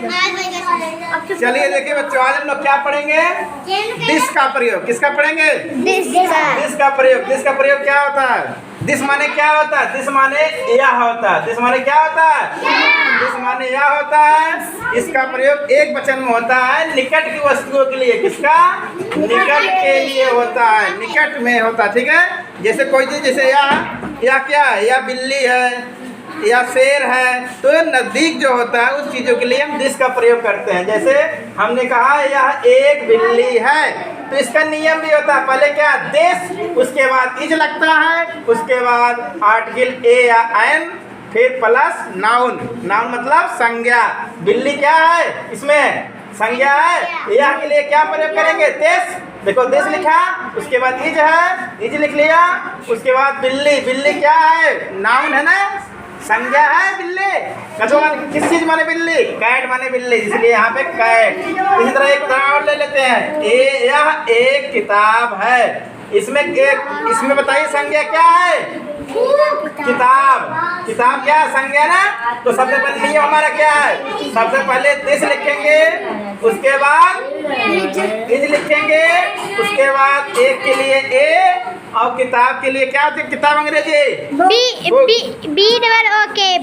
चलिए देखिए बच्चों, आज हम लोग क्या पढ़ेंगे? दिस का प्रयोग। किसका पढ़ेंगे? दिस का प्रयोग। दिस का प्रयोग क्या होता है? दिस माने क्या होता है? दिस माने यह होता है। दिस माने क्या होता है? दिस माने यह होता है। इसका प्रयोग एक वचन में होता है निकट की वस्तुओं के लिए। किसका? निकट के लिए होता है, निकट में होता है। ठीक है, जैसे कोई चीज, जैसे यह क्या है? यह बिल्ली है या शेर है, तो नजदीक जो होता है उस चीजों के लिए हम दिस का प्रयोग करते हैं। जैसे हमने कहा यह एक बिल्ली है, तो इसका नियम भी होता है, पहले क्या? दिस, उसके बाद इज लगता है, उसके बाद आर्टिकल ए या एन, फिर प्लस नाउन। नाउन मतलब संज्ञा। बिल्ली क्या है? इसमें संज्ञा है। यह के लिए क्या प्रयोग करेंगे? दिस। देखो दिस लिखा, उसके बाद इज है, इज लिख लिया, उसके बाद बिल्ली। बिल्ली क्या है? नाउन है ना, संज्ञा है बिल्ली। किस चीज माने बिल्ली? कैट माने बिल्ली, इसलिए यहाँ पे कैट। इसी तरह एक उदाहरण और ले लेते हैं। यह एक किताब है। इसमें बताइए संज्ञा क्या है? किताब। किताब क्या है? संज्ञा ना। तो सबसे पहले नियम हमारा क्या है? सबसे पहले दिस लिखेंगे, उसके बाद इज लिखेंगे, उसके बाद एक के लिए ए, और किताब के लिए क्या होती है? किताब अंग्रेजी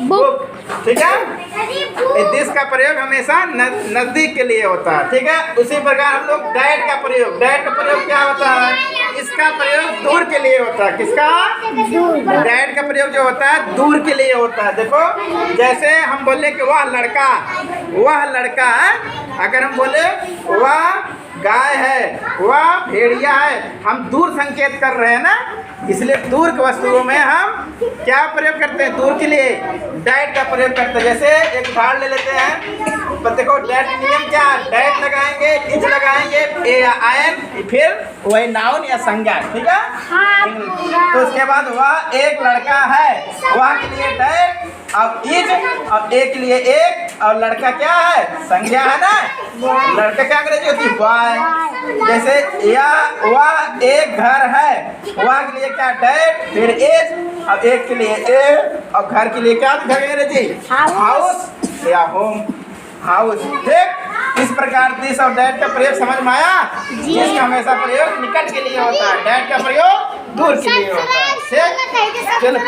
बुक। ठीक है, दिस का प्रयोग हमेशा नजदीक के लिए होता है। ठीक है, उसी प्रकार हम लोग डैट का प्रयोग। डैट का प्रयोग क्या होता है? इसका प्रयोग दूर के लिए होता है। किसका? डैट का प्रयोग जो होता है दूर के लिए होता है। देखो, जैसे हम बोले कि वह लड़का है, अगर हम बोले वह गाय है, वह भेड़िया है, हम दूर संकेत कर रहे हैं ना, इसलिए दूर की वस्तुओं में हम क्या प्रयोग करते हैं? दूर के लिए डैट का प्रयोग करते हैं। जैसे एक उदाहरण ले लेते हैं, देखो डैट नियम क्या है? डैट लगाएंगे, इज लगाएंगे, ए या एन, फिर वही नाउन या संज्ञा। ठीक है, तो उसके बाद वह एक लड़का है, वह के लिए डैट और इज, और एक के लिए एक, और लड़का क्या है? संज्ञा है ना। लड़का क्या अंग्रेजी होती है? बॉय। जैसे वह एक घर है, वह के लिए क्या? डैट, फिर एज, और एक के लिए ए, और घर के लिए क्या अंग्रेजी? हाउस या होम, हाउस। ठीक, इस प्रकार दिस और डैट का प्रयोग समझ में आया? जिसका हमेशा प्रयोग निकट के लिए होता है, डैट का प्रयोग दूर के लिए होता है। ठीक, चलो।